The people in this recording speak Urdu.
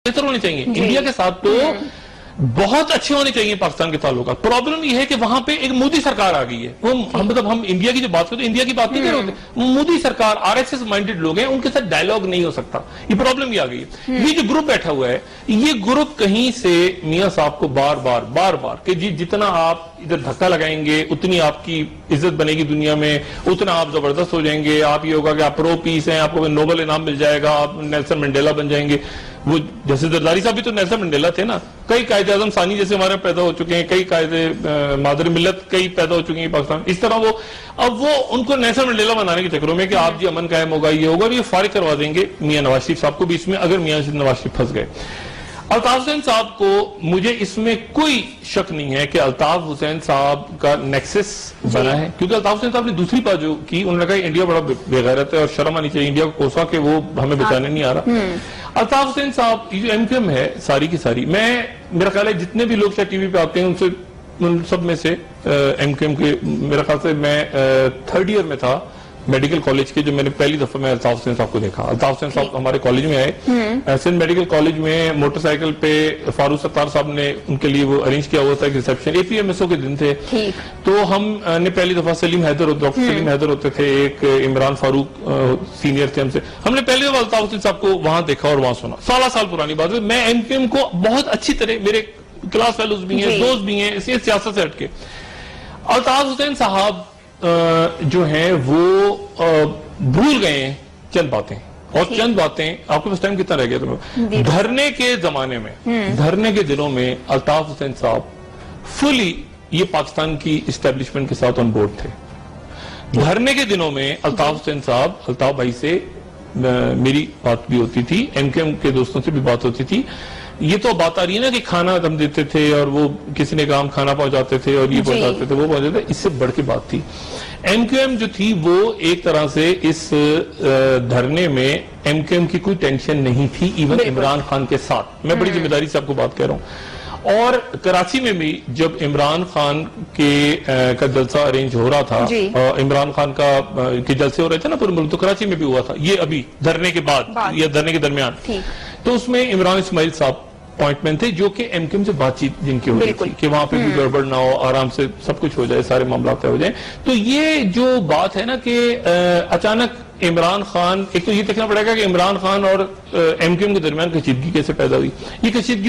بہتر ہونے چاہیے. انڈیا کے ساتھ تو بہت اچھے ہونے چاہیے پاکستان کے تعلقات. پرابلم یہ ہے کہ وہاں پہ ایک مودی سرکار آ گئی ہے. وہ مطلب ہم انڈیا کی جو بات کرتے ہیں انڈیا کی بات نہیں کر رہے ہوتے. مودی سرکار RSS مائنڈڈ لوگ ہیں, ان کے ساتھ ڈائلوگ نہیں ہو سکتا. یہ پرابلم یہ آ گئی ہے. یہ جو گروپ بیٹھا ہوا ہے, یہ گروپ کہیں سے میاں صاحب کو بار بار کہ جی جتنا آپ ادھر دھکا لگائیں گے اتنی آپ کی عزت بنے گی دنیا میں, اتنا آپ زبردست ہو جائیں گے, آپ یہ ہوگا کہ آپ پرو پیس ہیں, آپ کو نوبل انعام مل جائے گا, آپ نیلسن منڈیلا بن جائیں گے. وہ جیسے زرداری صاحب بھی تو نیلسن منڈیلا تھے نا. کئی قائد اعظم ثانی جیسے ہمارے پیدا ہو چکے ہیں, کئی قائد مادر ملت کئی پیدا ہو چکے ہیں پاکستان. اس طرح اب وہ ان کو نیلسن منڈیلا بنانے کے چکروں میں کہ آپ جی امن قائم ہوگا, یہ ہوگا, یہ فارغ کروا دیں گے میاں نواز شریف صاحب کو بھی اس میں, اگر میاں نواز شریف پھنس گئے. الطاف حسین صاحب کو مجھے اس میں کوئی شک نہیں ہے کہ الطاف حسین صاحب کا نیکسس بنا ہے, کیونکہ الطاف حسین صاحب نے دوسری بات جو کی, انہوں نے کہا انڈیا بڑا بے غیرت ہے اور شرم آنی چاہیے انڈیا کو کوسا کہ وہ ہمیں بچانے نہیں آ رہا. الطاف حسین صاحب یہ جو MQM ہے ساری کی ساری, میرا خیال ہے جتنے بھی لوگ شاید ٹی وی پہ آتے ہیں ان سب میں سے MQM کے, میرا خیال سے میں 3rd ایئر میں تھا میڈیکل کالج کے, جو میں نے پہلی دفعہ میں الطاف حسین صاحب کو دیکھا. الطاف حسین صاحب ہمارے کالج میں آئے, سندھ میڈیکل کالج میں موٹر سائیکل پہ فاروق ستار صاحب نے ان کے لیے وہ ارینج کیا ہوا تھا ایک ریسپشن, APMSO کے دن تھے. تو ہم نے پہلی دفعہ ڈاکٹر سلیم حیدر ہوتے تھے, ایک عمران فاروق سینئر تھے ہم سے, ہم نے پہلی دفعہ الطاف حسین صاحب کو وہاں دیکھا اور وہاں سنا. 16 سال پرانی بات ہے. میں MQM کو بہت اچھی طرح, میرے کلاس فیلوز بھی ہیں, دوست بھی ہیں, اس سیاست سے ہٹ کے. الطاف حسین صاحب جو ہیں وہ بھول گئے ہیں چند باتیں, اور چند باتیں آپ کے پاس ٹائم کتنا رہ گیا تمہیں. دھرنے کے زمانے میں, دھرنے کے دنوں میں الطاف حسین صاحب فلی یہ پاکستان کی اسٹیبلشمنٹ کے ساتھ آن بورڈ تھے. دھرنے کے دنوں میں الطاف حسین صاحب, الطاف بھائی سے میری بات بھی ہوتی تھی, MQM کے دوستوں سے بھی بات ہوتی تھی. یہ تو بات آ رہی ہے نا کہ کھانا دم دیتے تھے اور وہ کسی نے کہا ہم کھانا پہنچاتے تھے اور یہ پہنچاتے تھے وہ پہنچاتے تھے. اس سے بڑھ کے بات تھی MQM جو تھی وہ ایک طرح سے اس دھرنے میں MQM کی کوئی ٹینشن نہیں تھی, ایون عمران خان کے ساتھ. میں بڑی ذمہ داری سے آپ کو بات کہہ رہا ہوں. اور کراچی میں بھی جب عمران خان کا جلسہ ارینج ہو رہا تھا, عمران خان کے جلسے ہو رہے تھے نا پورے ملک, تو کراچی میں بھی ہوا تھا یہ ابھی دھرنے کے بعد یا دھرنے کے درمیان. تو اس میں عمران اسماعیل صاحب اپوائنٹمنٹ تھے جو کہ MQM سے بات چیت جن کی ہو رہی تھی کہ وہاں پہ بھی گڑبڑ نہ ہو, آرام سے سب کچھ ہو جائے, سارے معاملات طے ہو جائیں. تو یہ جو بات ہے نا کہ اچانک عمران خان, ایک تو یہ دیکھنا پڑے گا کہ عمران خان اور MQM کے درمیان کشیدگی کیسے پیدا ہوئی. یہ کشیدگی